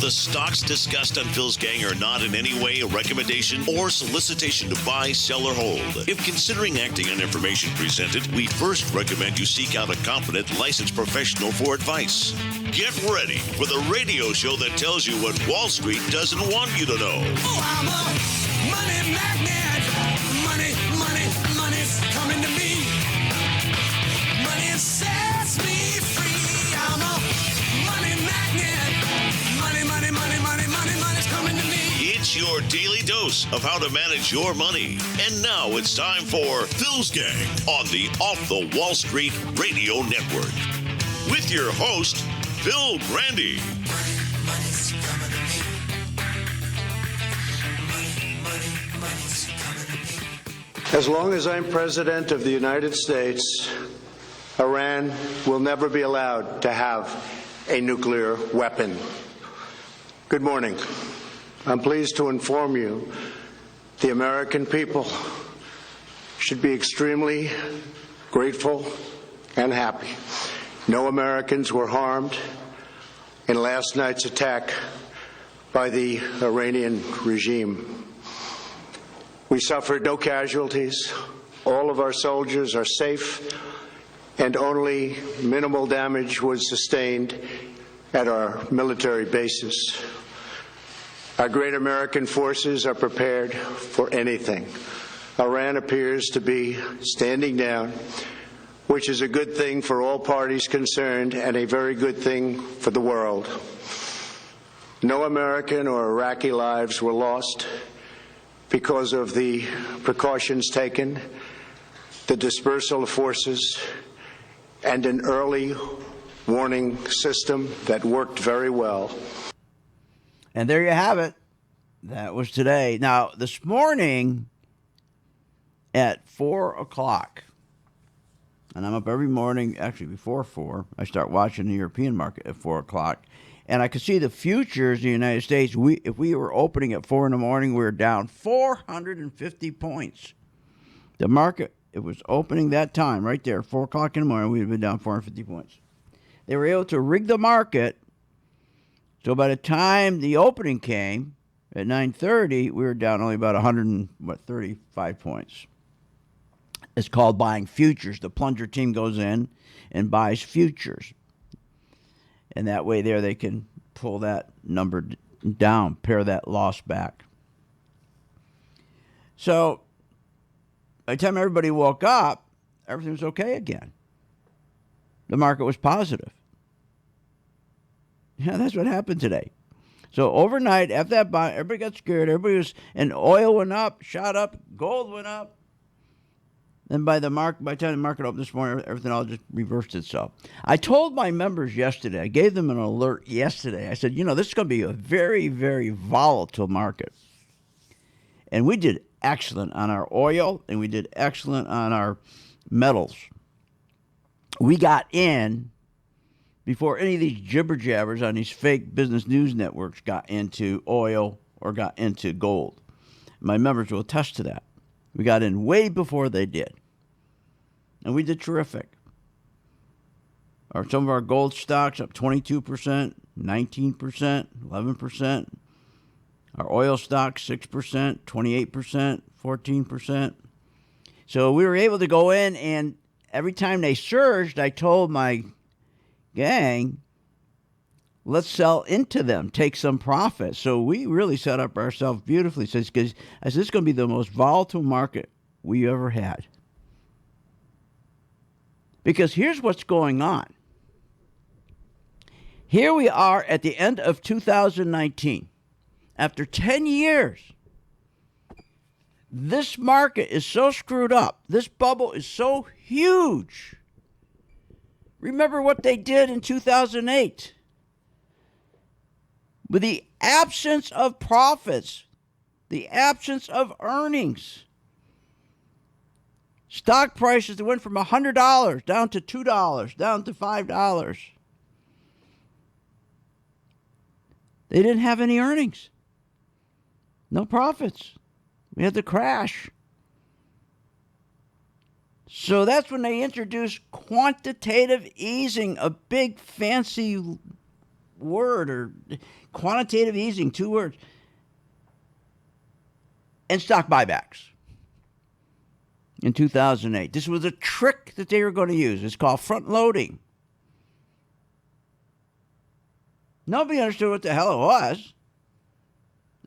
The stocks discussed on Phil's Gang are not in any way a recommendation or solicitation to buy, sell, or hold. If considering acting on information presented, we first recommend you seek out a competent, licensed professional for advice. Get ready for the radio show that tells you what Wall Street doesn't want you to know. Oh, I'm a money magnet. Money's coming to me. Money sets me free. I'm a money magnet. Money's coming to me. It's your daily dose of how to manage your money. And now it's time for Phil's Gang on the Off the Wall Street Radio Network. With your host, Phil Grandy. Money's coming to me. Money's coming to me. As long as I'm president of the United States, Iran will never be allowed to have a nuclear weapon. Good morning. I'm pleased to inform you the American people should be extremely grateful and happy. No Americans were harmed in last night's attack by the Iranian regime. We suffered no casualties. All of our soldiers are safe, and only minimal damage was sustained at our military bases. Our great American forces are prepared for anything. Iran appears to be standing down, which is a good thing for all parties concerned and a very good thing for the world. No American or Iraqi lives were lost because of the precautions taken, the dispersal of forces, and an early warning system that worked very well. And there you have it. That was today. Now, this morning at 4 o'clock, and I'm up every morning, actually before 4, I start watching the European market at 4 o'clock, and I could see the futures in the United States. If we were opening at 4 in the morning, we were down 450 points. The market, it was opening that time, right there, 4 o'clock in the morning, we'd have been down 450 points. They were able to rig the market, so by the time the opening came at 9:30, we were down only about 135 points. It's called buying futures. The plunger team goes in and buys futures. And that way there they can pull that number down, pare that loss back. So by the time everybody woke up, everything was okay again. The market was positive. Yeah, that's what happened today. So overnight, after that buy, everybody got scared. And oil went up, shot up, gold went up. Then by the time the market opened this morning, everything all just reversed itself. I told my members yesterday, I gave them an alert yesterday. I said, this is going to be a very, very volatile market. And we did excellent on our oil, and we did excellent on our metals. We got in before any of these jibber-jabbers on these fake business news networks got into oil or got into gold. My members will attest to that. We got in way before they did. And we did terrific. Some of our gold stocks up 22%, 19%, 11%. Our oil stocks 6%, 28%, 14%. So we were able to go in, and every time they surged, I told my gang, let's sell into them, take some profit. So we really set up ourselves beautifully. So this is going to be the most volatile market we ever had. Because here's what's going on. Here we are at the end of 2019. After 10 years, this market is so screwed up. This bubble is so huge. Remember what they did in 2008. With the absence of profits, the absence of earnings, stock prices that went from $100 down to $2, down to $5. They didn't have any earnings. No profits. We had the crash. So that's when they introduced quantitative easing, a big fancy word, or quantitative easing, 2 words, and stock buybacks in 2008. This was a trick that they were going to use. It's called front loading. Nobody understood what the hell it was,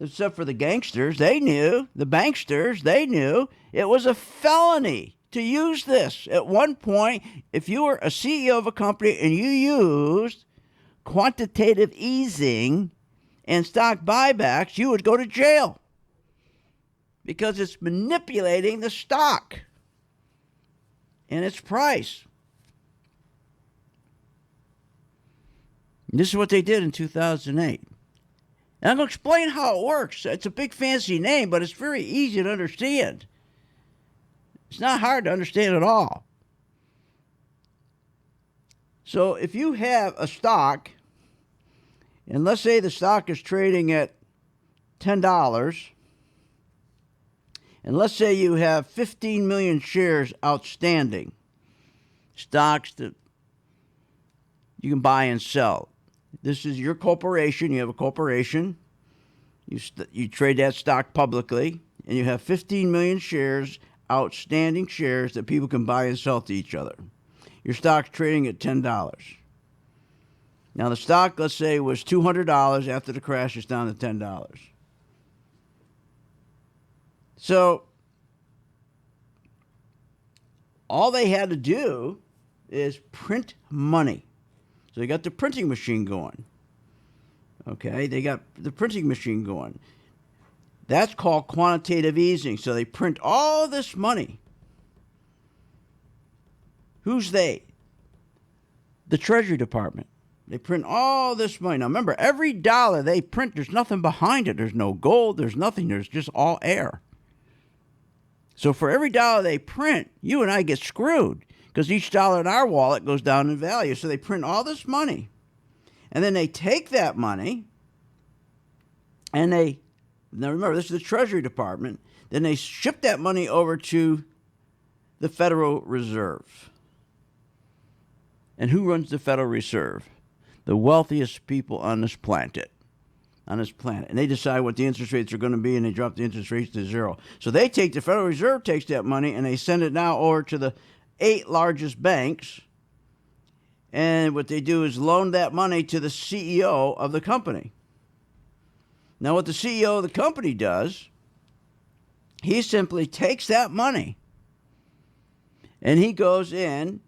except for the gangsters. They knew. The banksters, they knew. It was a felony to use this. At one point, if you were a CEO of a company and you used quantitative easing and stock buybacks, you would go to jail because it's manipulating the stock and its price. And this is what they did in 2008. And I'm going to explain how it works. It's a big fancy name, but it's very easy to understand. It's not hard to understand at all. So if you have a stock, and let's say the stock is trading at $10, and let's say you have 15 million shares outstanding, stocks that you can buy and sell. This is your corporation. You have a corporation. You trade that stock publicly, and you have 15 million shares, outstanding shares that people can buy and sell to each other. Your stock's trading at $10. Now, the stock, let's say, was $200 after the crash. It's down to $10. So, all they had to do is print money. So, they got the printing machine going. Okay, they got the printing machine going. That's called quantitative easing. So, they print all this money. Who's they? The Treasury Department. They print all this money. Now, remember, every dollar they print, there's nothing behind it. There's no gold. There's nothing. There's just all air. So for every dollar they print, you and I get screwed because each dollar in our wallet goes down in value. So they print all this money. And then they take that money and now remember, this is the Treasury Department. Then they ship that money over to the Federal Reserve. And who runs the Federal Reserve? The wealthiest people on this planet. And they decide what the interest rates are going to be, and they drop the interest rates to zero. So the Federal Reserve takes that money, and they send it now over to the 8 largest banks. And what they do is loan that money to the CEO of the company. Now, what the CEO of the company does, he simply takes that money, and he goes in,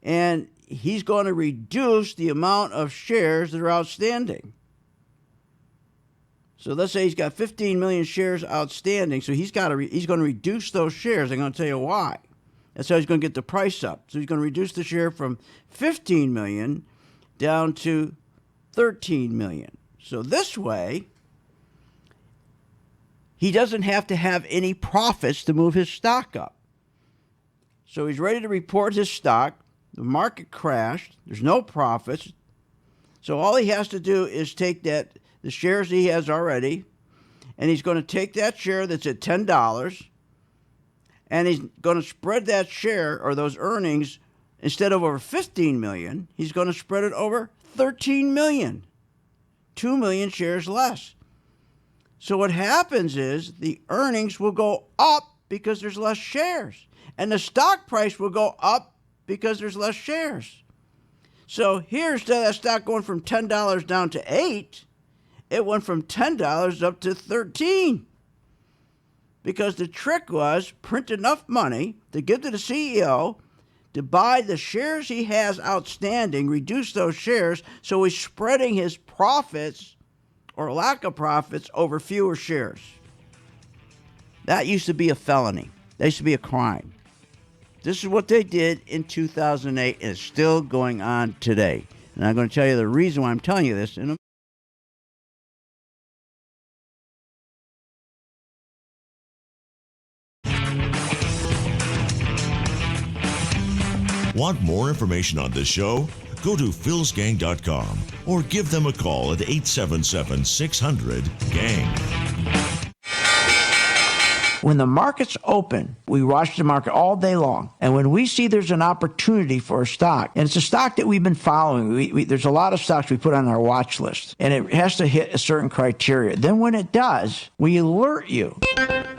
and he's going to reduce the amount of shares that are outstanding. So let's say he's got 15 million shares outstanding. So he's going to reduce those shares. I'm going to tell you why. That's how he's going to get the price up. So he's going to reduce the share from 15 million down to 13 million. So this way, he doesn't have to have any profits to move his stock up. So he's ready to report his stock. The market crashed. There's no profits. So all he has to do is take the shares he has already, and he's going to take that share that's at $10, and he's going to spread that share or those earnings, instead of over 15 million, he's going to spread it over 13 million. 2 million shares less. So what happens is the earnings will go up because there's less shares, and the stock price will go up because there's less shares. So here, instead of that stock going from $10 down to $8, it went from $10 up to $13. Because the trick was print enough money to give to the CEO to buy the shares he has outstanding, reduce those shares, so he's spreading his profits or lack of profits over fewer shares. That used to be a felony. That used to be a crime. This is what they did in 2008, and it's still going on today. And I'm going to tell you the reason why I'm telling you this in a Want more information on this show? Go to philsgang.com or give them a call at 877-600-GANG. when the market's open, we watch the market all day long. And when we see there's an opportunity for a stock, and it's a stock that we've been following, there's a lot of stocks we put on our watch list, and it has to hit a certain criteria. Then when it does, we alert you.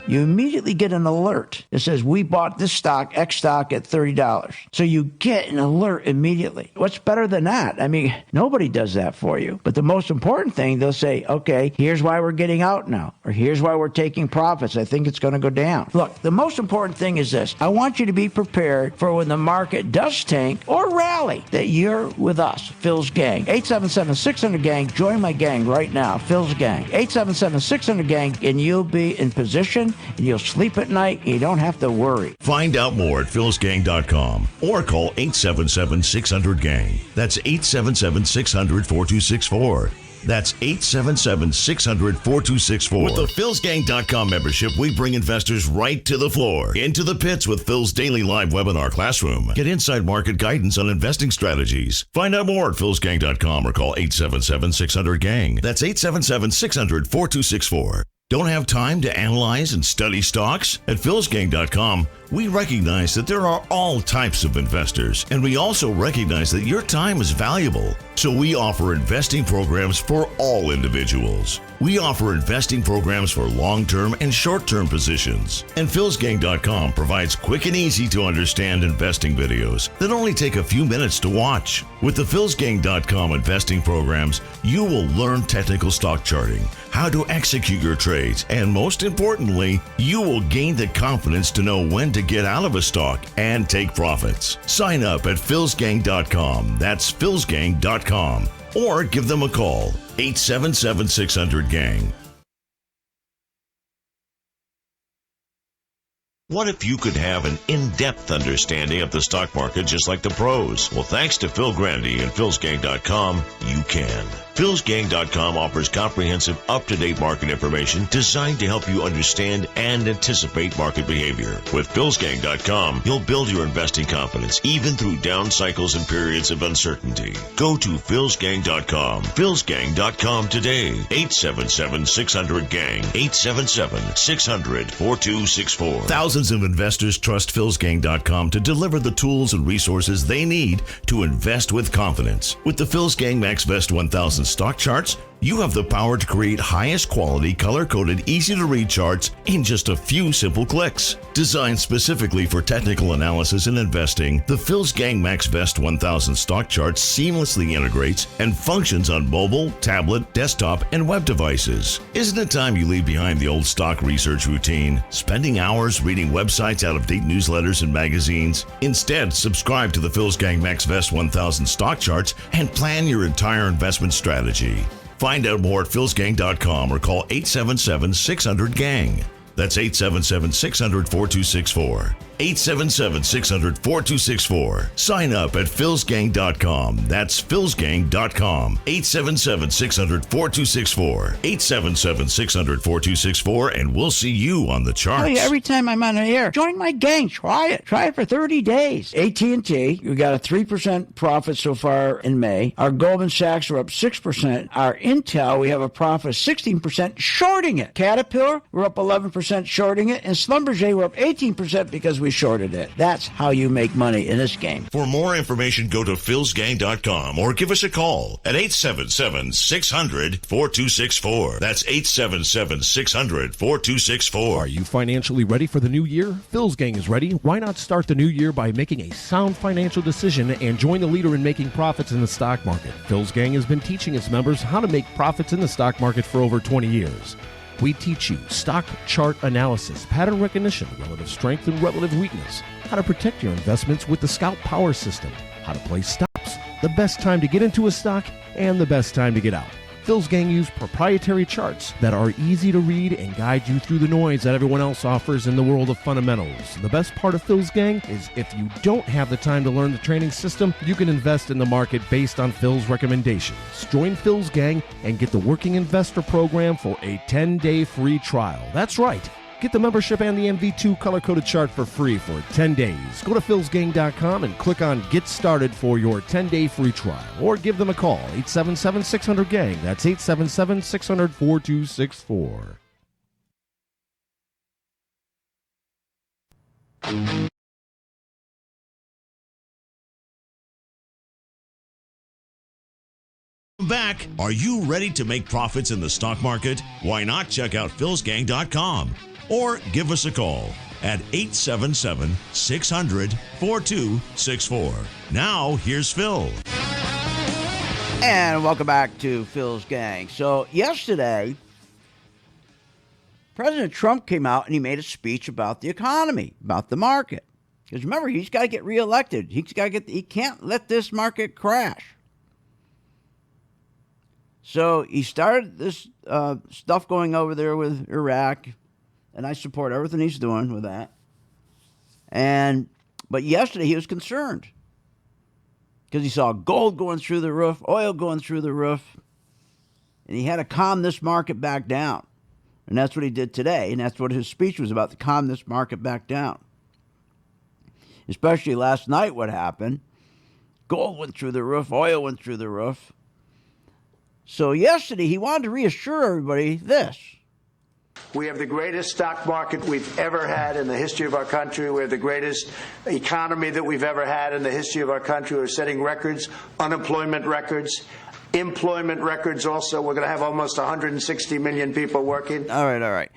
You immediately get an alert that says, we bought this stock, X stock, at $30. So you get an alert immediately. What's better than that? I mean, nobody does that for you. But the most important thing, they'll say, okay, here's why we're getting out now, or here's why we're taking profits. I think it's going to go down. Look, the most important thing is this. I want you to be prepared for when the market does tank or rally, that you're with us, Phil's Gang. 877-600-GANG. Join my gang right now, Phil's Gang. 877-600-GANG, and you'll be in position, and you'll sleep at night, and you don't have to worry. Find out more at philsgang.com or call 877-600-GANG. That's 877-600-4264. That's 877-600-4264. With the philsgang.com membership, we bring investors right to the floor, into the pits with Phil's daily live webinar classroom. Get inside market guidance on investing strategies. Find out more at philsgang.com or call 877-600-GANG. That's 877-600-4264. Don't have time to analyze and study stocks? At philsgang.com, we recognize that there are all types of investors, and we also recognize that your time is valuable. So we offer investing programs for all individuals. We offer investing programs for long-term and short-term positions. And philsgang.com provides quick and easy to understand investing videos that only take a few minutes to watch. With the philsgang.com investing programs, you will learn technical stock charting, how to execute your trades, and most importantly, you will gain the confidence to know when to get out of a stock and take profits. Sign up at philsgang.com. That's philsgang.com. Or give them a call, 877-600-GANG. What if you could have an in-depth understanding of the stock market just like the pros? Well, thanks to Phil Grandy and philsgang.com, you can. philsgang.com offers comprehensive, up-to-date market information designed to help you understand and anticipate market behavior. With philsgang.com, you'll build your investing confidence even through down cycles and periods of uncertainty. Go to philsgang.com. philsgang.com today. 877-600-GANG. 877-600-4264. Thousands of investors trust philsgang.com to deliver the tools and resources they need to invest with confidence. With the Phil's Gang Max Vest 1000 stock charts, you have the power to create highest quality, color-coded, easy-to-read charts in just a few simple clicks. Designed specifically for technical analysis and investing, the Phil's Gang Max Vest 1000 stock charts seamlessly integrates and functions on mobile, tablet, desktop, and web devices. Isn't it time you leave behind the old stock research routine, spending hours reading websites, out-of-date newsletters, and magazines? Instead, subscribe to the Phil's Gang Max Vest 1000 stock charts and plan your entire investment strategy. Find out more at philsgang.com or call 877-600-GANG. That's 877-600-4264. 877-600-4264. Sign up at philsgang.com. That's philsgang.com. 877-600-4264. 877-600-4264, and we'll see you on the charts. Tell you every time I'm on the air, join my gang. Try it. Try it for 30 days. AT&T, we got a 3% profit so far in May. Our Goldman Sachs are up 6%. Our Intel, we have a profit of 16% shorting it. Caterpillar, we're up 11% shorting it. And Schlumberger, we're up 18% because we shorted it. That's how you make money in this game. For more information, go to philsgang.com or give us a call at 877-600-4264. That's 877-600-4264. Are you financially ready for the new year? Phil's Gang is ready. Why not start the new year by making a sound financial decision and join the leader in making profits in the stock market? Phil's Gang has been teaching its members how to make profits in the stock market for over 20 years. We teach you stock chart analysis, pattern recognition, relative strength and relative weakness, how to protect your investments with the Scout Power System, how to place stops, the best time to get into a stock, and the best time to get out. Phil's Gang use proprietary charts that are easy to read and guide you through the noise that everyone else offers in the world of fundamentals. The best part of Phil's Gang is if you don't have the time to learn the training system, you can invest in the market based on Phil's recommendations. Join Phil's Gang and get the Working Investor Program for a 10-day free trial. That's right. Get the membership and the MV2 color-coded chart for free for 10 days. Go to philsgang.com and click on Get Started for your 10-day free trial. Or give them a call, 877-600-GANG. That's 877-600-4264. Back. Are you ready to make profits in the stock market? Why not check out philsgang.com or give us a call at 877-600-4264. Now, here's Phil. And welcome back to Phil's Gang. So yesterday, President Trump came out and he made a speech about the economy, about the market. Because remember, he's got to get reelected. He can't let this market crash. So he started this stuff going over there with Iraq, and I support everything he's doing with that. But yesterday he was concerned because he saw gold going through the roof, oil going through the roof, and he had to calm this market back down. And that's what he did today, and that's what his speech was about, to calm this market back down. Especially last night, what happened. Gold went through the roof, oil went through the roof. So yesterday, he wanted to reassure everybody this. We have the greatest stock market we've ever had in the history of our country. We have the greatest economy that we've ever had in the history of our country. We're setting records, unemployment records, employment records also. We're going to have almost 160 million people working. All right.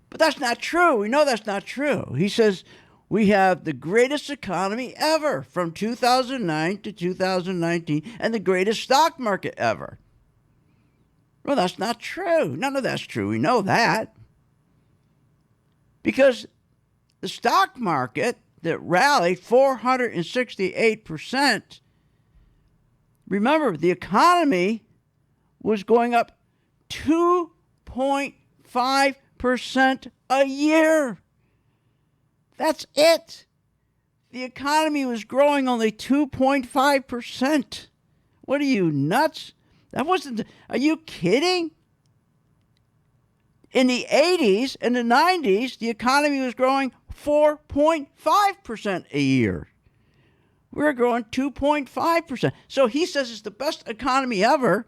But that's not true. We know that's not true. He says we have the greatest economy ever from 2009 to 2019 and the greatest stock market ever. Well, that's not true. None of that's true. We know that. Because the stock market that rallied 468%, remember, the economy was going up 2.5% a year. That's it. The economy was growing only 2.5%. What are you, nuts? That wasn't. Are you kidding? In the 80s and the 90s, the economy was growing 4.5% a year. We're growing 2.5%. So he says it's the best economy ever,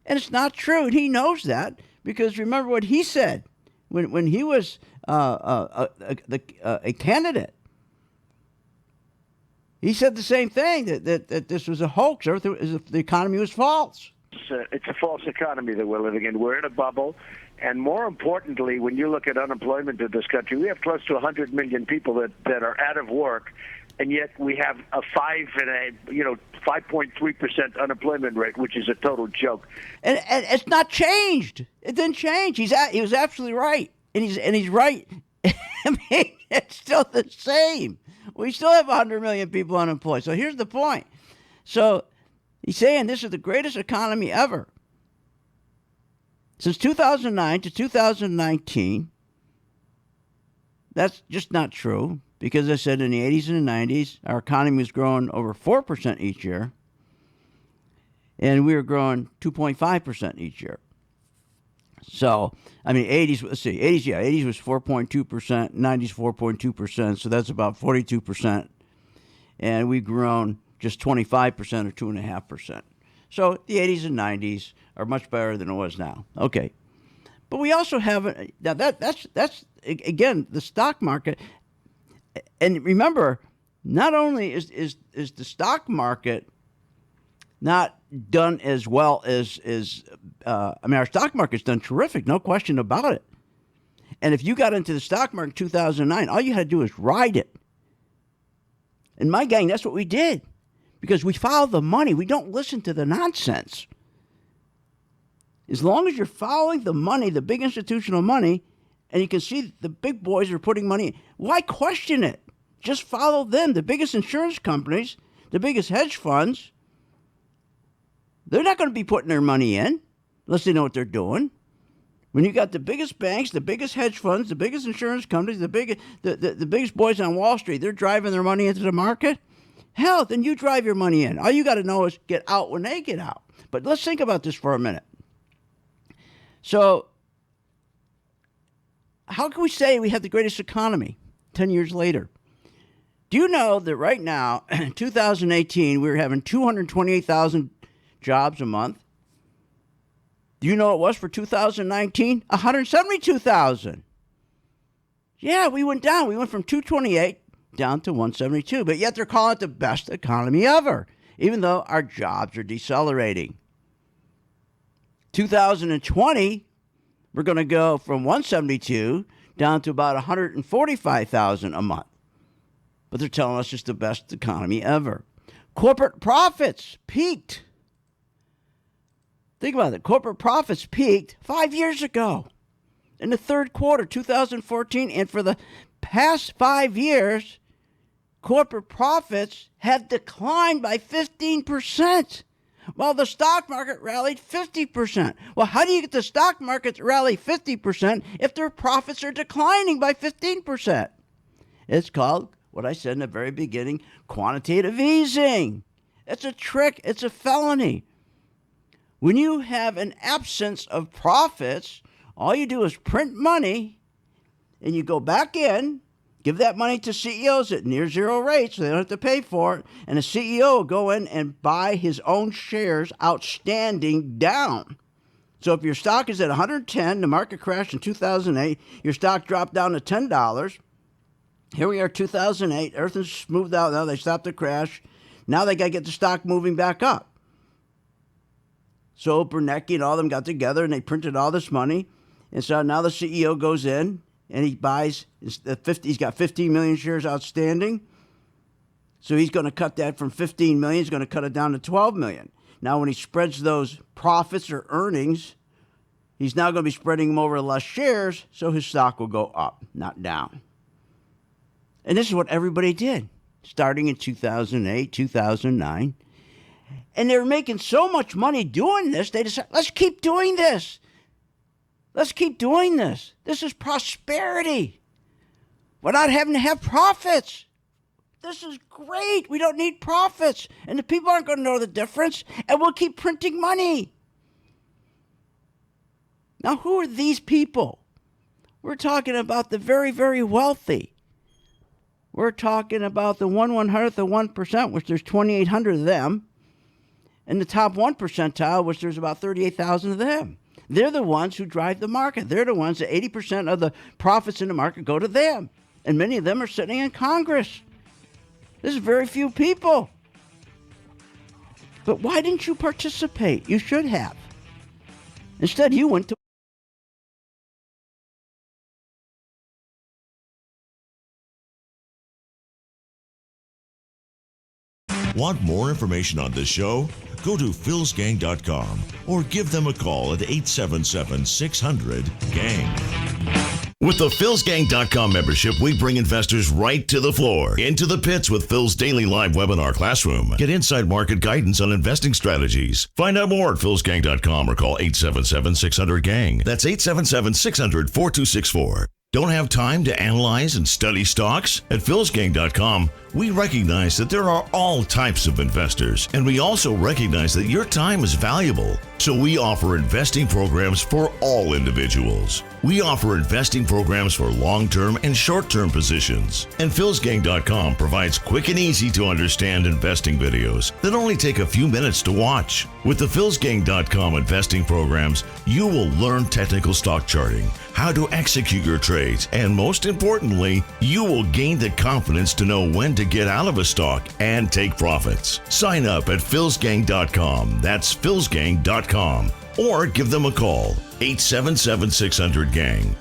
and it's not true. And he knows that because remember what he said when he was a candidate. He said the same thing, that this was a hoax. The economy was false. It's a false economy that we're living in. We're in a bubble. And more importantly, when you look at unemployment in this country, we have close to 100 million people that are out of work, and yet we have a 5.3% unemployment rate, which is a total joke. And it's not changed. It didn't change. He was absolutely right, and he's right. I mean, it's still the same. We still have 100 million people unemployed. So here's the point. So he's saying this is the greatest economy ever. Since 2009 to 2019, that's just not true. Because I said in the 80s and the 90s, our economy was growing over 4% each year. And we were growing 2.5% each year. So, I mean, 80s was 4.2%, 90s 4.2%, so that's about 42%. And we've grown just 25% or 2.5%. So the 80s and 90s are much better than it was now. Okay. But we also have, now that's again, the stock market. And remember, not only is the stock market not done as well as our stock market's done terrific, no question about it. And if you got into the stock market in 2009, all you had to do was ride it. And my gang, that's what we did. Because we follow the money. We don't listen to the nonsense. As long as you're following the money, the big institutional money, and you can see the big boys are putting money in, why question it? Just follow them. The biggest insurance companies, the biggest hedge funds, they're not going to be putting their money in unless they know what they're doing. When you got the biggest banks, the biggest hedge funds, the biggest insurance companies, the biggest boys on Wall Street, they're driving their money into the market. Hell, then you drive your money in. All you got to know is get out when they get out. But let's think about this for a minute. So, how can we say we have the greatest economy 10 years later? Do you know that right now, in 2018, we're having 228,000 jobs a month? Do you know what it was for 2019? 172,000. Yeah, we went down. We went from 228 down to 172. But yet they're calling it the best economy ever, even though our jobs are decelerating. 2020, we're going to go from 172 down to about 145,000 a month. But they're telling us it's the best economy ever. Corporate profits peaked. Think about it. Corporate profits peaked 5 years ago in the third quarter, 2014. And for the past 5 years, corporate profits have declined by 15%, while the stock market rallied 50%. Well, how do you get the stock market to rally 50% if their profits are declining by 15%? It's called, what I said in the very beginning, quantitative easing. It's a trick. It's a felony. When you have an absence of profits, all you do is print money, and you go back in, give that money to CEOs at near zero rates so they don't have to pay for it, and the CEO will go in and buy his own shares outstanding down. So if your stock is at 110, the market crashed in 2008, your stock dropped down to $10. Here we are, 2008. Everything's smoothed out now. They stopped the crash. Now they got to get the stock moving back up. So Bernanke and all of them got together and they printed all this money. And so now the CEO goes in and he buys, he's got 15 million shares outstanding. So he's going to cut that from 15 million. He's going to cut it down to 12 million. Now when he spreads those profits or earnings, he's now going to be spreading them over less shares. So his stock will go up, not down. And this is what everybody did, starting in 2008, 2009. And they were making so much money doing this, they decided, let's keep doing this. Let's keep doing this. This is prosperity. We're not having to have profits. This is great. We don't need profits. And the people aren't going to know the difference. And we'll keep printing money. Now, who are these people? We're talking about the very, very wealthy. We're talking about the 1/100th of 1%, which there's 2,800 of them. And the top 1 percentile, which there's about 38,000 of them. They're the ones who drive the market. They're the ones that 80% of the profits in the market go to them. And many of them are sitting in Congress. This is very few people. But why didn't you participate? You should have. Instead, you went to Want more information on this show? Go to philsgang.com or give them a call at 877-600-GANG. With the philsgang.com membership, we bring investors right to the floor, into the pits with Phil's daily live webinar classroom. Get inside market guidance on investing strategies. Find out more at philsgang.com or call 877-600-GANG. That's 877-600-4264. Don't have time to analyze and study stocks? At philsgang.com, we recognize that there are all types of investors, and we also recognize that your time is valuable. So we offer investing programs for all individuals. We offer investing programs for long-term and short-term positions. And philsgang.com provides quick and easy to understand investing videos that only take a few minutes to watch. With the philsgang.com investing programs, you will learn technical stock charting, how to execute your trades, and most importantly, you will gain the confidence to know when to get out of a stock and take profits. Sign up at philsgang.com. That's philsgang.com. Or give them a call, 877-600-GANG.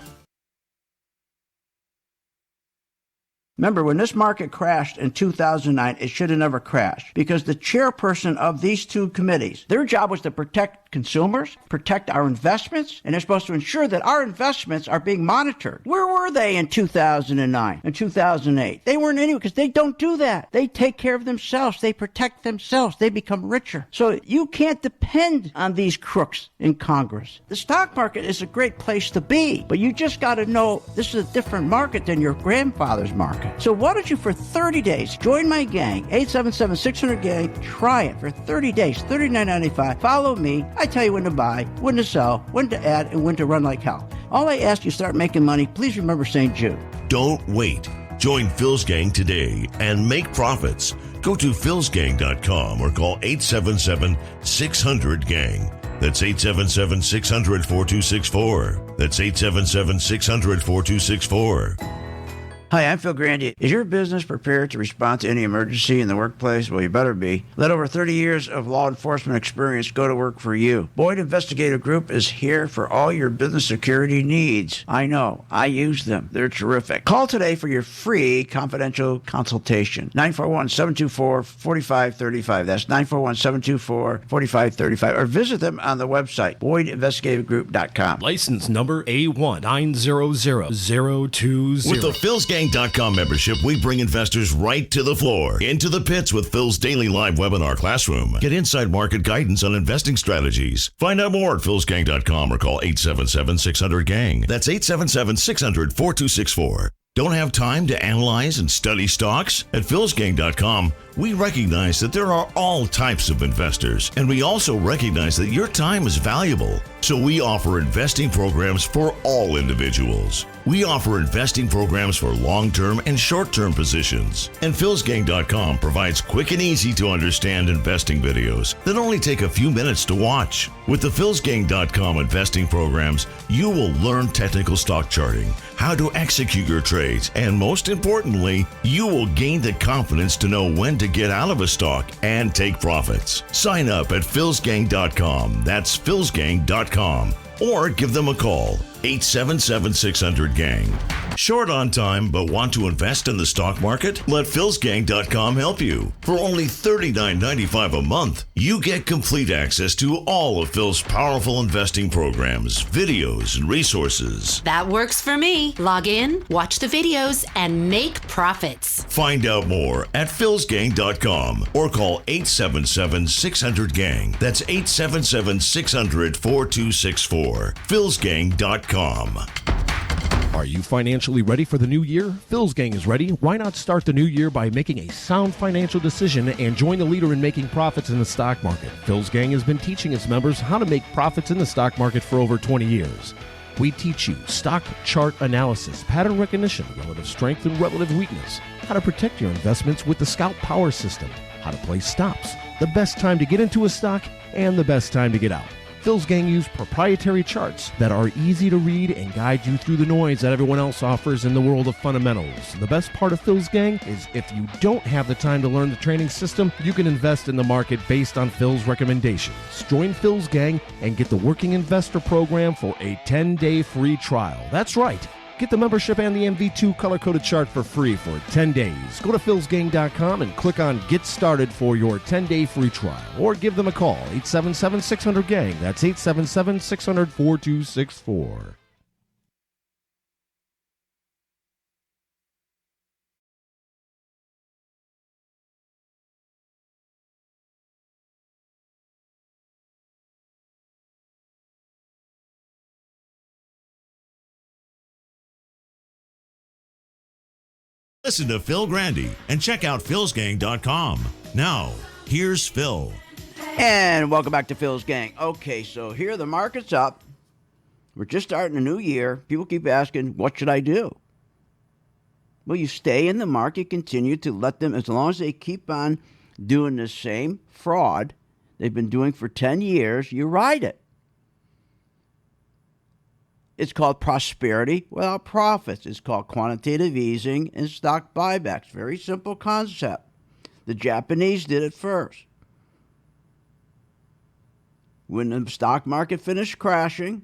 Remember, when this market crashed in 2009, it should have never crashed because the chairperson of these two committees, their job was to protect consumers, protect our investments, and they're supposed to ensure that our investments are being monitored. Where were they in 2009 and 2008? They weren't anywhere because they don't do that. They take care of themselves. They protect themselves. They become richer. So you can't depend on these crooks in Congress. The stock market is a great place to be, but you just got to know this is a different market than your grandfather's market. So why don't you, for 30 days, join my gang, 877-600-GANG. Try it for 30 days, $39.95. Follow me. I tell you when to buy, when to sell, when to add, and when to run like hell. All I ask you, start making money. Please remember St. Jude. Don't wait. Join Phil's Gang today and make profits. Go to philsgang.com or call 877-600-GANG. That's 877-600-4264. That's 877-600-4264. Hi, I'm Phil Grandy. Is your business prepared to respond to any emergency in the workplace? Well, you better be. Let over 30 years of law enforcement experience go to work for you. Boyd Investigative Group is here for all your business security needs. I know. I use them. They're terrific. Call today for your free confidential consultation. 941-724-4535. That's 941-724-4535. Or visit them on the website, BoydInvestigativegroup.com. License number A1900020. With the Phil'sGang.com membership, we bring investors right to the floor, into the pits with Phil's daily live webinar classroom. Get inside market guidance on investing strategies. Find out more at Phil'sGang.com or call 877-600-GANG. That's 877-600-4264. Don't have time to analyze and study stocks? At Phil'sGang.com, we recognize that there are all types of investors, and we also recognize that your time is valuable. So we offer investing programs for all individuals. We offer investing programs for long-term and short-term positions. And Phil'sGang.com provides quick and easy to understand investing videos that only take a few minutes to watch. With the Phil'sGang.com investing programs, you will learn technical stock charting, how to execute your trades, and most importantly, you will gain the confidence to know when to get out of a stock and take profits. Sign up at Phil'sGang.com. That's Phil'sGang.com. Or give them a call, 877-600-GANG. Short on time but want to invest in the stock market? Let Phil'sGang.com help you. For only $39.95 a month, you get complete access to all of Phil's powerful investing programs, videos, and resources. That works for me. Log in, watch the videos, and make profits. Find out more at Phil'sGang.com or call 877-600-GANG. That's 877-600-4264. Phil'sGang.com. Are you financially ready for the new year? Phil's Gang is ready. Why not start the new year by making a sound financial decision and join the leader in making profits in the stock market? Phil's Gang has been teaching its members how to make profits in the stock market for over 20 years. We teach you stock chart analysis, pattern recognition, relative strength and relative weakness, how to protect your investments with the Scout Power System, how to place stops, the best time to get into a stock, and the best time to get out. Phil's Gang use proprietary charts that are easy to read and guide you through the noise that everyone else offers in the world of fundamentals. The best part of Phil's Gang is if you don't have the time to learn the training system, you can invest in the market based on Phil's recommendations. Join Phil's Gang and get the Working Investor Program for a 10-day free trial. That's right. Get the membership and the MV2 color-coded chart for free for 10 days. Go to philsgang.com and click on Get Started for your 10-day free trial. Or give them a call, 877-600-GANG. That's 877-600-4264. Listen to Phil Grandy and check out philsgang.com. Now, here's Phil. And welcome back to Phil's Gang. Okay, so here the market's up. We're just starting a new year. People keep asking, what should I do? Well, you stay in the market, continue to let them, as long as they keep on doing the same fraud they've been doing for 10 years, you ride it. It's called prosperity without profits. It's called quantitative easing and stock buybacks. Very simple concept. The Japanese did it first. When the stock market finished crashing,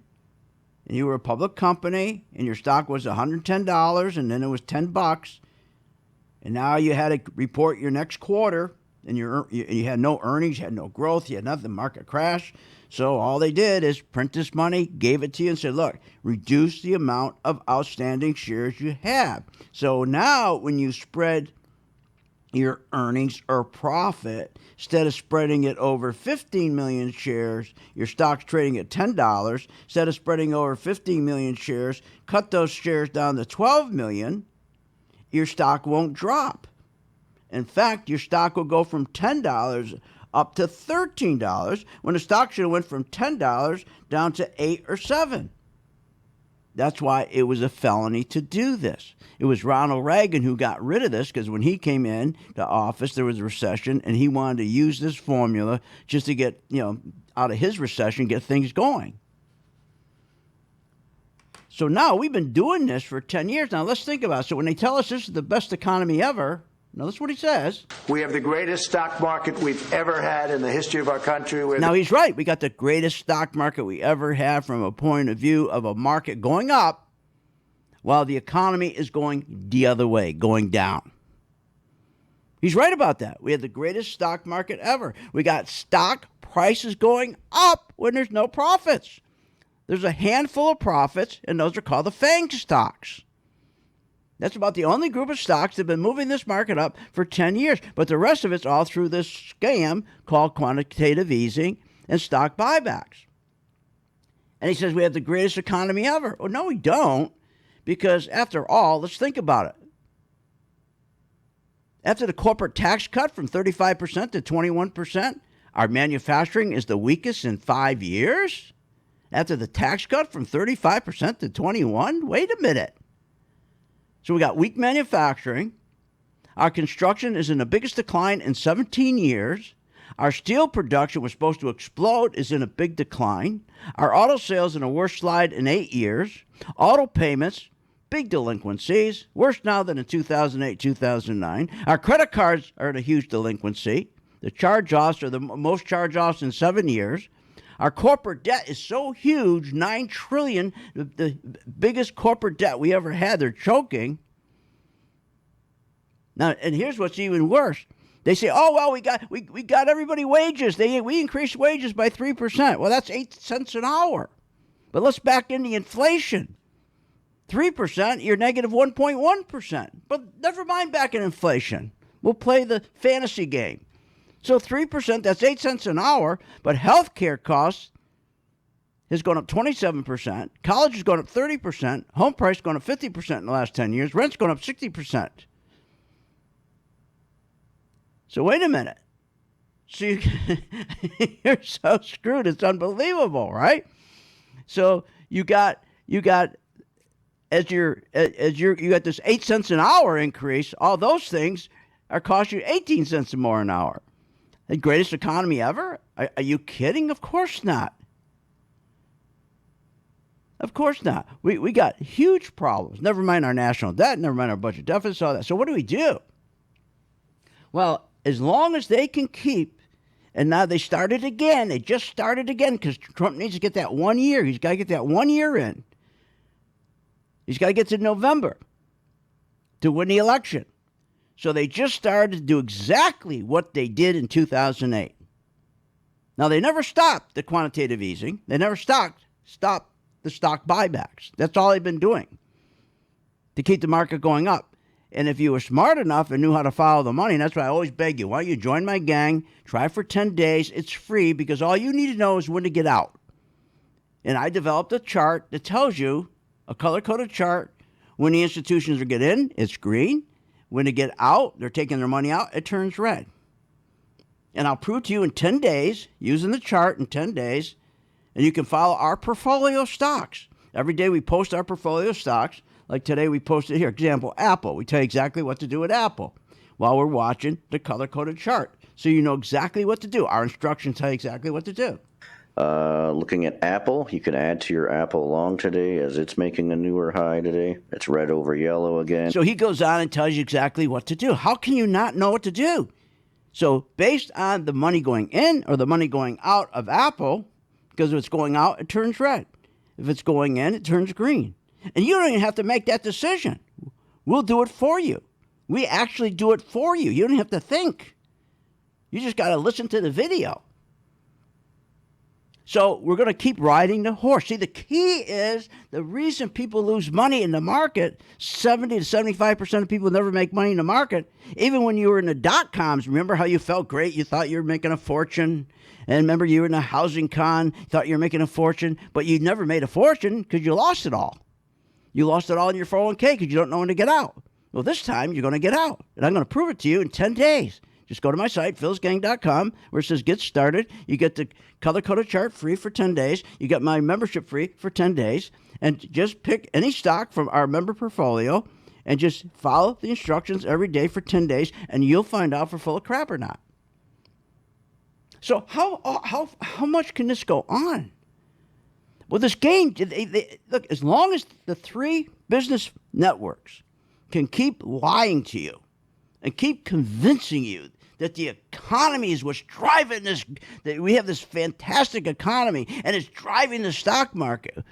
and you were a public company, and your stock was $110, and then it was $10, and now you had to report your next quarter, and you had no earnings, you had no growth, you had nothing, the market crashed. So all they did is print this money, gave it to you, and said, look, reduce the amount of outstanding shares you have. So now when you spread your earnings or profit, instead of spreading it over 15 million shares, your stock's trading at $10. Instead of spreading over 15 million shares, cut those shares down to 12 million, your stock won't drop. In fact, your stock will go from $10 up to $13 when the stock should have went from $10 down to $8 or $7. That's why it was a felony to do this. It was Ronald Reagan who got rid of this because when he came in to office, there was a recession, and he wanted to use this formula just to get, out of his recession, get things going. So now we've been doing this for 10 years. Now let's think about it. So when they tell us this is the best economy ever, now that's what he says. We have the greatest stock market we've ever had in the history of our country. Now he's right. We got the greatest stock market we ever had from a point of view of a market going up while the economy is going the other way, going down. He's right about that. We had the greatest stock market ever. We got stock prices going up when there's no profits. There's a handful of profits, and those are called the FANG stocks. That's about the only group of stocks that have been moving this market up for 10 years. But the rest of it's all through this scam called quantitative easing and stock buybacks. And he says we have the greatest economy ever. Well, no, we don't. Because after all, let's think about it. After the corporate tax cut from 35% to 21%, our manufacturing is the weakest in 5 years? After the tax cut from 35% to 21%? Wait a minute. So we got weak manufacturing. Our construction is in the biggest decline in 17 years. Our steel production was supposed to explode, is in a big decline. Our auto sales in a worse slide in 8 years. Auto payments, big delinquencies, worse now than in 2008, 2009. Our credit cards are at a huge delinquency. The charge-offs are the most charge-offs in 7 years. Our corporate debt is so huge, $9 trillion, the biggest corporate debt we ever had. They're choking. Now, and here's what's even worse. They say, oh, well, we got everybody wages. We increased wages by 3%. Well, that's 8 cents an hour. But let's back in the inflation. 3%, you're negative 1.1%. But never mind back in inflation. We'll play the fantasy game. So 3%, that's 8 cents an hour, but healthcare costs has gone up 27%, college has gone up 30%, home price gone up 50% in the last 10 years, rent's gone up 60%. So wait a minute. So you're so screwed, it's unbelievable, right? So you got you got this 8 cents an hour increase, all those things are costing you 18 cents more an hour. The greatest economy ever? Are you kidding? Of course not. Of course not. We got huge problems. Never mind our national debt, never mind our budget deficit, all that. So what do we do? Well, as long as they can keep, and now they started again. They just started again because Trump needs to get that 1 year. He's got to get that 1 year in. He's got to get to November to win the election. So they just started to do exactly what they did in 2008. Now, they never stopped the quantitative easing. They never stopped the stock buybacks. That's all they've been doing to keep the market going up. And if you were smart enough and knew how to follow the money, and that's why I always beg you, why don't you join my gang, try for 10 days. It's free because all you need to know is when to get out. And I developed a chart that tells you, a color-coded chart, when the institutions are get in, it's green. When they get out, they're taking their money out, it turns red. And I'll prove to you in 10 days, using the chart in 10 days, and you can follow our portfolio stocks. Every day we post our portfolio stocks. Like today we posted here, example, Apple. We tell you exactly what to do with Apple while we're watching the color-coded chart. So you know exactly what to do. Our instructions tell you exactly what to do. Looking at Apple, you can add to your Apple long today as it's making a newer high today. It's red over yellow again. So he goes on and tells you exactly what to do. How can you not know what to do? So based on the money going in or the money going out of Apple, because if it's going out, it turns red. If it's going in, it turns green. And you don't even have to make that decision. We'll do it for you. We actually do it for you. You don't have to think. You just got to listen to the video. So we're going to keep riding the horse. See, the key is the reason people lose money in the market, 70 to 75% of people never make money in the market. Even when you were in the dot-coms, remember how you felt great? You thought you were making a fortune. And remember you were in a housing con, thought you were making a fortune, but you never made a fortune because you lost it all. You lost it all in your 401k because you don't know when to get out. Well, this time you're going to get out. And I'm going to prove it to you in 10 days. Just go to my site, philsgang.com, where it says get started. You get the color-coded chart free for 10 days. You get my membership free for 10 days. And just pick any stock from our member portfolio and just follow the instructions every day for 10 days, and you'll find out if we're full of crap or not. So how much can this go on? Well, this game, look, as long as the three business networks can keep lying to you and keep convincing you that the economy is what's driving this, that we have this fantastic economy and it's driving the stock market.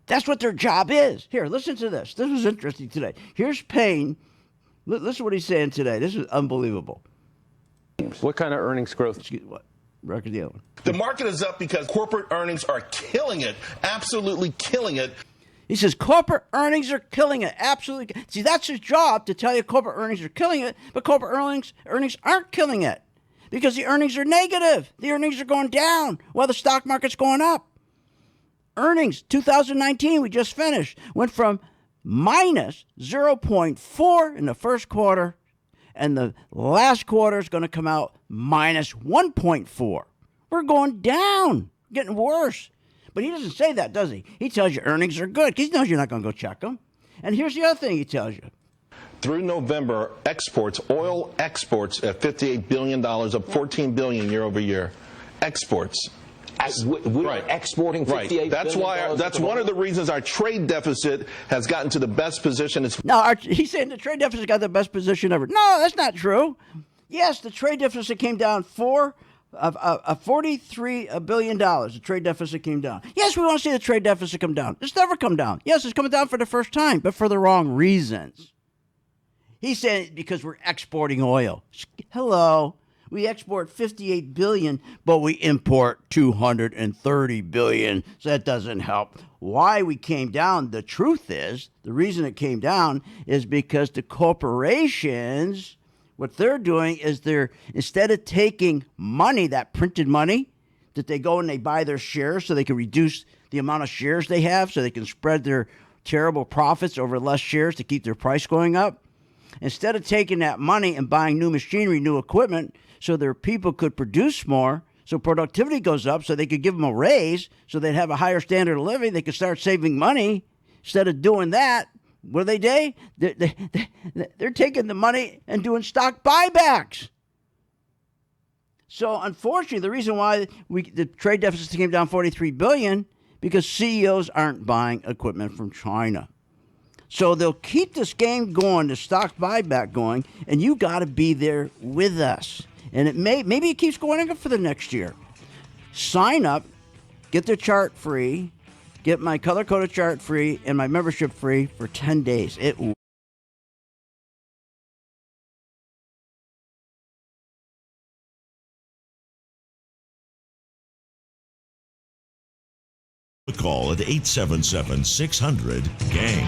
That's what their job is. Here, listen to this. This was interesting today. Here's Payne. Listen to what he's saying today. This is unbelievable. What kind of earnings growth? What? Record the other one. The market is up because corporate earnings are killing it, absolutely killing it. He says corporate earnings are killing it, absolutely. See, that's his job, to tell you corporate earnings are killing it, but corporate earnings aren't killing it because the earnings are negative. The earnings are going down while the stock market's going up. Earnings, 2019, we just finished, went from minus 0.4 in the first quarter, and the last quarter is going to come out minus 1.4. We're going down, getting worse. But he doesn't say that, does he? He tells you earnings are good because he knows you're not going to go check them. And here's the other thing he tells you. Through November, oil exports at $58 billion, up $14 billion year over year. Exports. We're exporting $58 billion. That's one of the reasons our trade deficit has gotten to the best position. He's saying the trade deficit got the best position ever. No, that's not true. Yes, the trade deficit came down $43 billion. The trade deficit came down. Yes, we want to see the trade deficit come down. It's never come down. Yes, it's coming down for the first time, but for the wrong reasons. He's saying because we're exporting oil. Hello. We export $58 billion, but we import $230 billion. So that doesn't help. Why we came down, the truth is, the reason it came down is because the corporations, what they're doing is instead of taking money, that printed money, that they go and they buy their shares so they can reduce the amount of shares they have so they can spread their terrible profits over less shares to keep their price going up. Instead of taking that money and buying new machinery, new equipment, so their people could produce more, so productivity goes up, so they could give them a raise, so they'd have a higher standard of living, they could start saving money. Instead of doing that, what do they do? They're taking the money and doing stock buybacks. So unfortunately, the reason why the trade deficit came down $43 billion, because CEOs aren't buying equipment from China. So they'll keep this game going, the stock buyback going, and you got to be there with us. And maybe it keeps going for the next year. Sign up, get the chart free, get my color-coded chart free, and my membership free for 10 days. It will. Call at 877-600-GANG.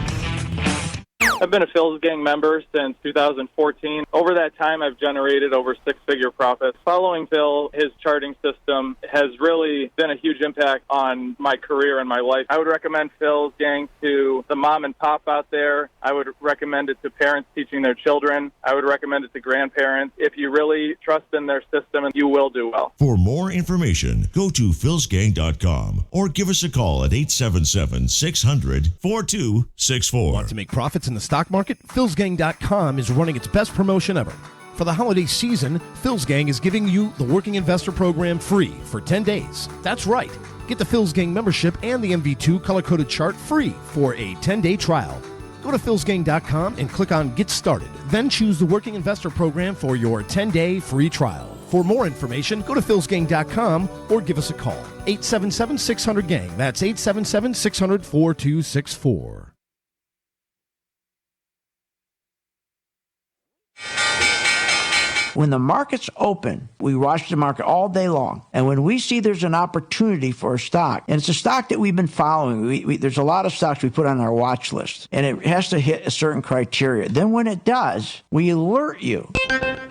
I've been a Phil's Gang member since 2014. Over that time, I've generated over six-figure profits. Following Phil, his charting system has really been a huge impact on my career and my life. I would recommend Phil's Gang to the mom and pop out there. I would recommend it to parents teaching their children. I would recommend it to grandparents. If you really trust in their system, you will do well. For more information, go to philsgang.com or give us a call at 877-600-4264. Want to make profits in the stock market? philsgang.com is running its best promotion ever. For the holiday season, Phil's Gang is giving you the Working Investor Program free for 10 days. That's right. Get the Phil's Gang membership and the MV2 color-coded chart free for a 10-day trial. Go to philsgang.com and click on Get Started. Then choose the Working Investor Program for your 10-day free trial. For more information, go to philsgang.com or give us a call. 877-600-GANG. That's 877-600-4264. When the market's open, we watch the market all day long. And when we see there's an opportunity for a stock, and it's a stock that we've been following, there's a lot of stocks we put on our watch list, and it has to hit a certain criteria. Then when it does, we alert you.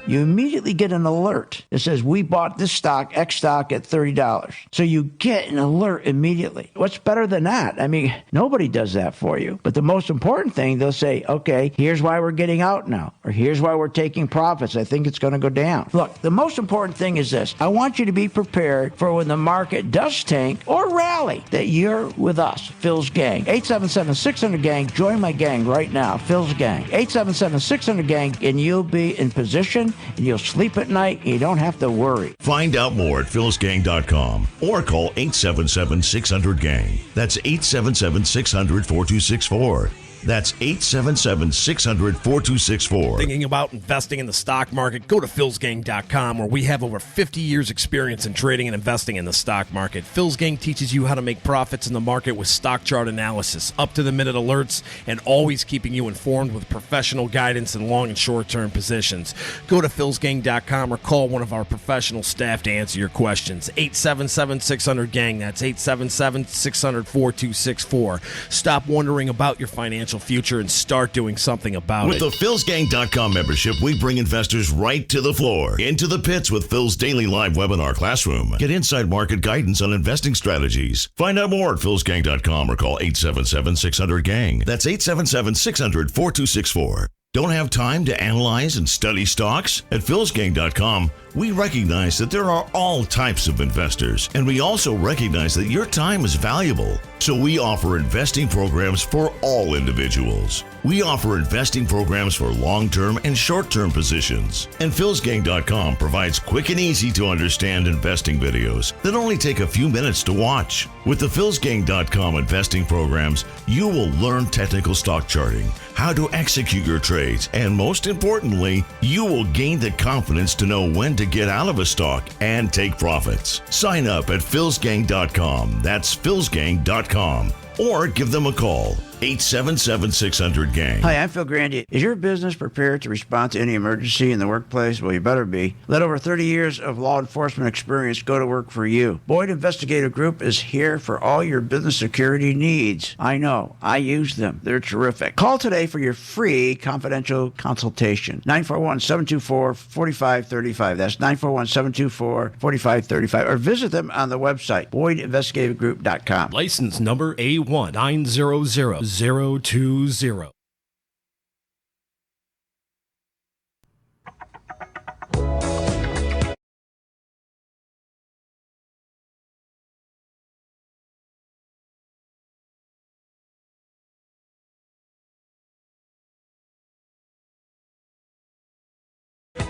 You immediately get an alert that says, we bought this stock, X stock, at $30. So you get an alert immediately. What's better than that? I mean, nobody does that for you. But the most important thing, they'll say, okay, here's why we're getting out now, or here's why we're taking profits. I think it's going to to go down. Look, the most important thing is this. I want you to be prepared for when the market does tank or rally, that you're with us, Phil's Gang. 877-600-GANG. Join my gang right now, Phil's Gang. 877-600-GANG, and you'll be in position, and you'll sleep at night, and you don't have to worry. Find out more at philsgang.com or call 877-600-GANG. That's 877-600-4264. That's 877-600-4264. Thinking about investing in the stock market? Go to philsgang.com, where we have over 50 years experience in trading and investing in the stock market. Phil's Gang teaches you how to make profits in the market with stock chart analysis, up-to-the-minute alerts, and always keeping you informed with professional guidance in long and short-term positions. Go to philsgang.com or call one of our professional staff to answer your questions. 877-600-GANG. That's 877-600-4264. Stop wondering about your financial future and start doing something about With it. the philsgang.com membership, we bring investors right to the floor, into the pits with Phil's daily live webinar classroom. Get inside market guidance on investing strategies. Find out more at philsgang.com or call 877-600-GANG. That's 877-600-4264. Don't have time to analyze and study stocks? At philsgang.com, we recognize that there are all types of investors, and we also recognize that your time is valuable. So we offer investing programs for all individuals. We offer investing programs for long-term and short-term positions. And philsgang.com provides quick and easy to understand investing videos that only take a few minutes to watch. With the philsgang.com investing programs, you will learn technical stock charting, how to execute your trades, and most importantly, you will gain the confidence to know when to get out of a stock and take profits. Sign up at philsgang.com. That's philsgang.com. Or give them a call, 877-600-GANG. Hi, I'm Phil Grandy. Is your business prepared to respond to any emergency in the workplace? Well, you better be. Let over 30 years of law enforcement experience go to work for you. Boyd Investigative Group is here for all your business security needs. I know. I use them. They're terrific. Call today for your free confidential consultation. 941-724-4535. That's 941-724-4535. Or visit them on the website, BoydInvestigativeGroup.com. License number A1-900-020.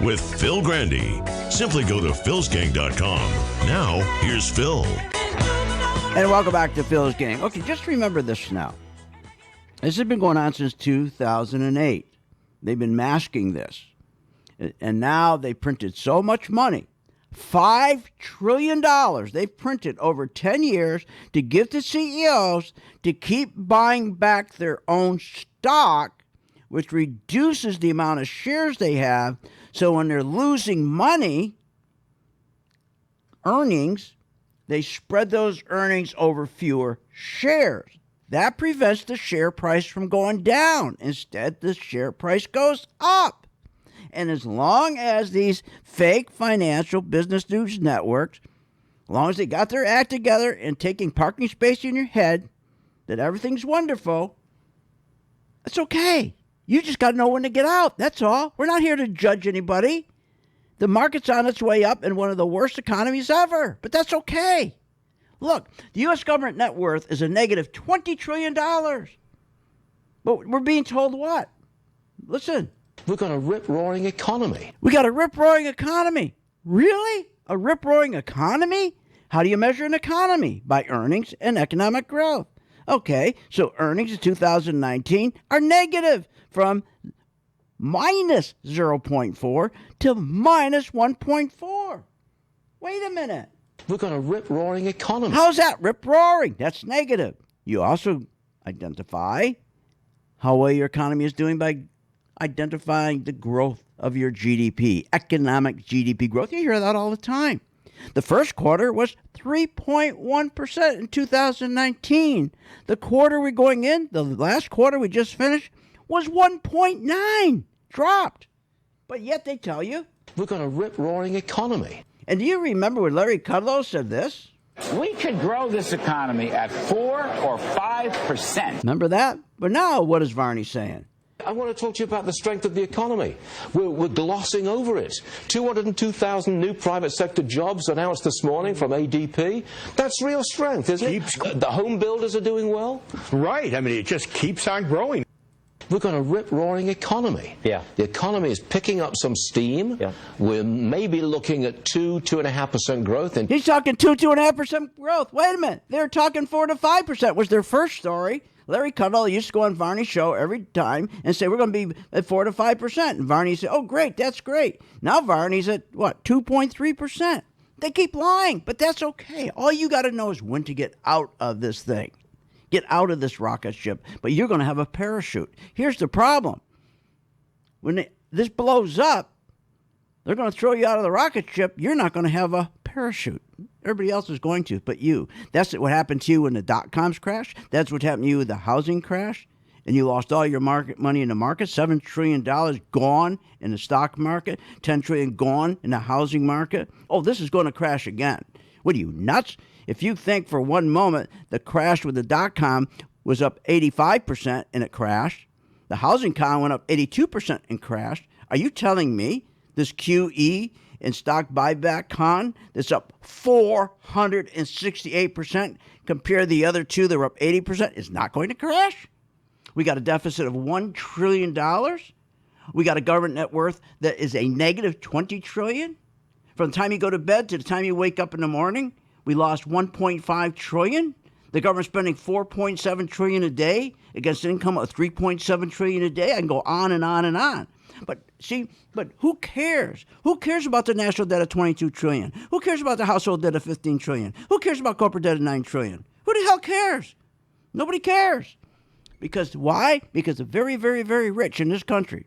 With Phil Grandy. Simply go to philsgang.com. Now, here's Phil. And welcome back to Phil's Gang. Okay, just remember this now. This has been going on since 2008. They've been masking this. And now they printed so much money. $5 trillion they've printed over 10 years to give to CEOs to keep buying back their own stock, which reduces the amount of shares they have. So when they're losing money, earnings, they spread those earnings over fewer shares. That prevents the share price from going down. Instead, the share price goes up. And as long as these fake financial business news networks, as long as they got their act together and taking parking space in your head, that everything's wonderful, it's okay. You just got to know when to get out. That's all. We're not here to judge anybody. The market's on its way up in one of the worst economies ever, but that's okay. Look, the U.S. government net worth is a negative $20 trillion. But we're being told what? Listen. We're got a rip-roaring economy. We got a rip-roaring economy. Really? A rip-roaring economy? How do you measure an economy? By earnings and economic growth. Okay, so earnings in 2019 are negative from minus 0.4 to minus 1.4. Wait a minute. We've got a rip-roaring economy. How's that rip-roaring? That's negative. You also identify how well your economy is doing by identifying the growth of your GDP, economic GDP growth. You hear that all the time. The first quarter was 3.1% in 2019. The quarter we're going in, the last quarter we just finished, was 1.9. Dropped. But yet they tell you. We've got a rip-roaring economy. And do you remember when Larry Kudlow said this? We could grow this economy at 4 or 5%. Remember that? But now what is Varney saying? I want to talk to you about the strength of the economy. We're glossing over it. 202,000 new private sector jobs announced this morning from ADP. That's real strength, isn't it? The home builders are doing well. Right. I mean, it just keeps on growing. We've got a rip-roaring economy. Yeah. The economy is picking up some steam. Yeah. We're maybe looking at 2.5% growth. He's talking 2.5% growth. Wait a minute. They're talking 4 to 5% was their first story. Larry Kudlow used to go on Varney's show every time and say, we're going to be at 4 to 5%. And Varney said, oh, great, that's great. Now Varney's at, 2.3%. They keep lying, but that's okay. All you got to know is when to get out of this thing. Get out of this rocket ship, but you're going to have a parachute. Here's the problem. When this blows up, they're going to throw you out of the rocket ship. You're not going to have a parachute. Everybody else is going to, but you. That's what happened to you when the dot-coms crashed. That's what happened to you with the housing crash. And you lost all your market money in the market. $7 trillion gone in the stock market. $10 trillion gone in the housing market. Oh, this is going to crash again. What are you, nuts? If you think for one moment the crash with the dot-com was up 85% and it crashed, the housing con went up 82% and crashed, are you telling me this QE and stock buyback con that's up 468% compared to the other two that were up 80% is not going to crash? We got a deficit of $1 trillion. We got a government net worth that is a negative $20 trillion. From the time you go to bed to the time you wake up in the morning, we lost $1.5 trillion. The government's spending $4.7 trillion a day against an income of $3.7 trillion a day. I can go on and on and on. But who cares? Who cares about the national debt of $22 trillion? Who cares about the household debt of $15 trillion? Who cares about corporate debt of $9 trillion? Who the hell cares? Nobody cares. Because why? Because the very, very, very rich in this country,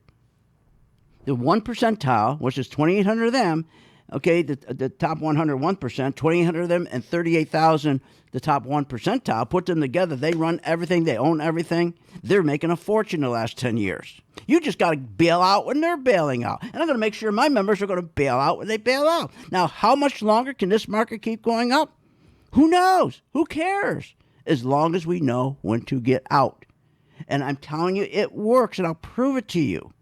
the 1 percentile, which is 2,800 of them, okay, the top 101%, 2,800 of them, and 38,000, the top 1 percentile, put them together, they run everything, they own everything. They're making a fortune the last 10 years. You just got to bail out when they're bailing out. And I'm going to make sure my members are going to bail out when they bail out. Now, how much longer can this market keep going up? Who knows? Who cares? As long as we know when to get out. And I'm telling you, it works, and I'll prove it to you.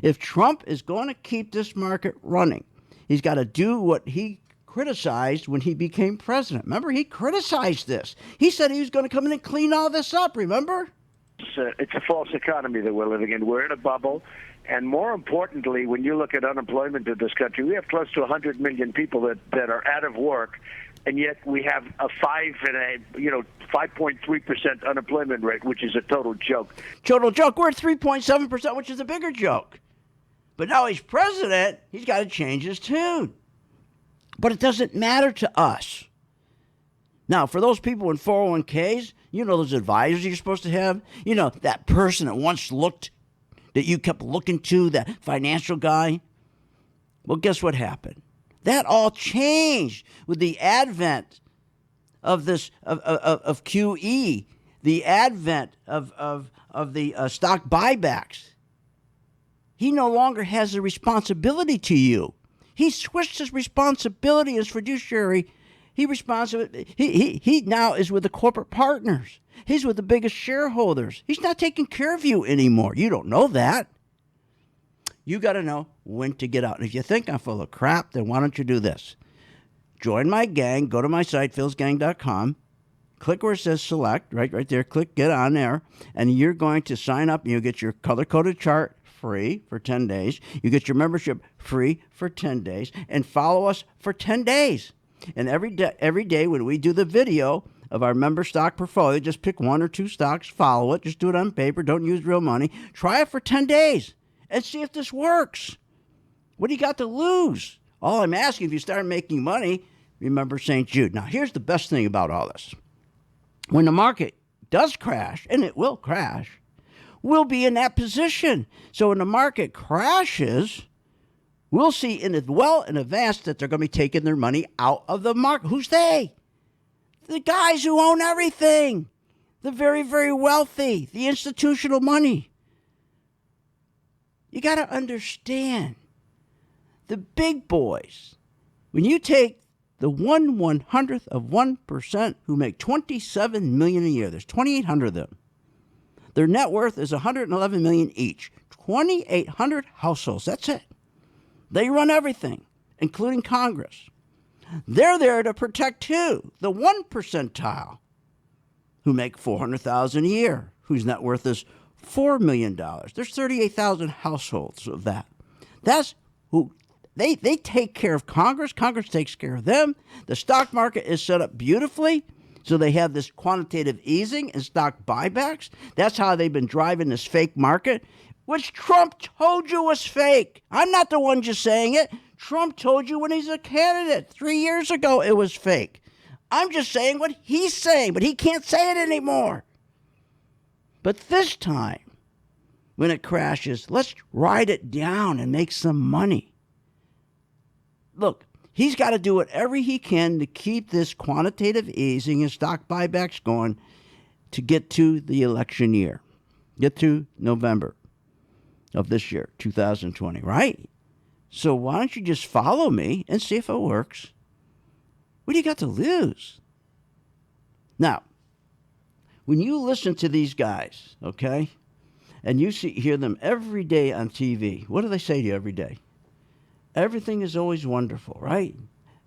If Trump is going to keep this market running, he's got to do what he criticized when he became president. Remember, he criticized this. He said he was going to come in and clean all this up, remember? It's a false economy that we're living in. We're in a bubble. And more importantly, when you look at unemployment in this country, we have close to 100 million people that are out of work, and yet we have a 5.3% unemployment rate, which is a total joke. Total joke. We're at 3.7%, which is a bigger joke. But now he's president, he's got to change his tune. But it doesn't matter to us. Now, for those people in 401ks, you know those advisors you're supposed to have? You know, that person that once looked, that you kept looking to, that financial guy? Well, guess what happened? That all changed with the advent of this, of QE, the advent of the stock buybacks. He no longer has the responsibility to you. He switched his responsibility as fiduciary. He now is with the corporate partners. He's with the biggest shareholders. He's not taking care of you anymore. You don't know that. You got to know when to get out. And if you think I'm full of crap, then why don't you do this? Join my gang. Go to my site, philsgang.com. Click where it says select, right there. Click get on there. And you're going to sign up and you'll get your color-coded chart free for 10 days. You get your membership free for 10 days. And follow us for 10 days. And every day when we do the video of our member stock portfolio, just pick 1 or 2 stocks, follow it. Just do it on paper. Don't use real money. Try it for 10 days and see if this works. What do you got to lose? All I'm asking, if you start making money, remember St. Jude. Now, here's the best thing about all this. When the market does crash, and it will crash, we'll be in that position. So when the market crashes, we'll see well in advance that they're going to be taking their money out of the market. Who's they? The guys who own everything. The very, very wealthy. The institutional money. You got to understand. The big boys. When you take the 1/100th of 1% who make $27 million a year, there's 2,800 of them. Their net worth is $111 million each. 2,800 households. That's it. They run everything, including Congress. They're there to protect who? The 1 percentile, who make $400,000 a year, whose net worth is $4 million. There's 38,000 households of that. That's who they take care of Congress. Congress takes care of them. The stock market is set up beautifully. So they have this quantitative easing and stock buybacks. That's how they've been driving this fake market, which Trump told you was fake. I'm not the one just saying it. Trump told you when he's a candidate 3 years ago it was fake. I'm just saying what he's saying, but he can't say it anymore. But this time, when it crashes, let's ride it down and make some money. Look, he's got to do whatever he can to keep this quantitative easing and stock buybacks going to get to the election year, get to November of this year, 2020, right? So why don't you just follow me and see if it works? What do you got to lose? Now, when you listen to these guys, okay, and you hear them every day on TV, what do they say to you every day? Everything is always wonderful, right?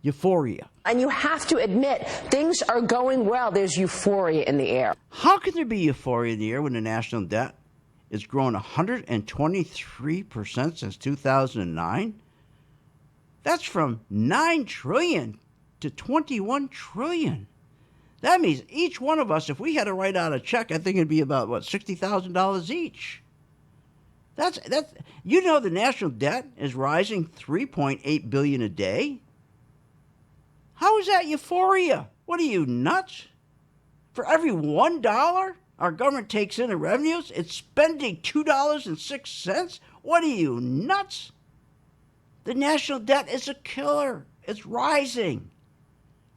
Euphoria. And you have to admit, things are going well. There's euphoria in the air. How can there be euphoria in the air when the national debt is growing 123% since 2009? That's from $9 trillion to $21 trillion. That means each one of us, if we had to write out a check, I think it'd be about, $60,000 each. That's you know the national debt is rising $3.8 billion a day? How is that euphoria? What are you, nuts? For every $1 our government takes in revenues, it's spending $2.06? What are you, nuts? The national debt is a killer. It's rising.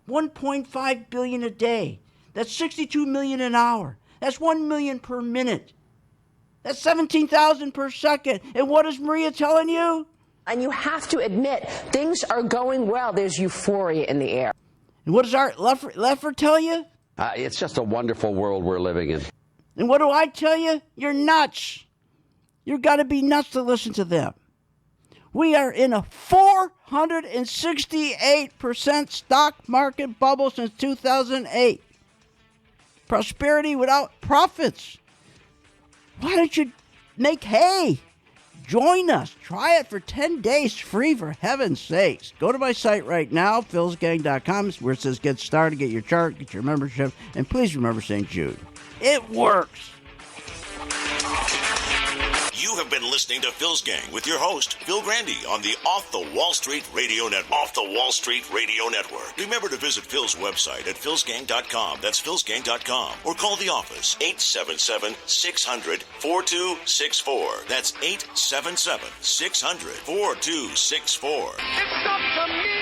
$1.5 billion a day. That's $62 million an hour. That's $1 million per minute. That's 17,000 per second. And what is Maria telling you? And you have to admit, things are going well. There's euphoria in the air. And what does Art Leffert tell you? It's just a wonderful world we're living in. And what do I tell you? You're nuts. You've got to be nuts to listen to them. We are in a 468% stock market bubble since 2008. Prosperity without profits. Why don't you make hay? Join us. Try it for 10 days free, for heaven's sakes. Go to my site right now, philsgang.com, where it says get started, get your chart, get your membership, and please remember St. Jude. It works. You have been listening to Phil's Gang with your host, Phil Grandy, on the Off the Wall Street Radio Network. Off the Wall Street Radio Network. Remember to visit Phil's website at philsgang.com. That's philsgang.com. Or call the office, 877-600-4264. That's 877-600-4264. It's up to me.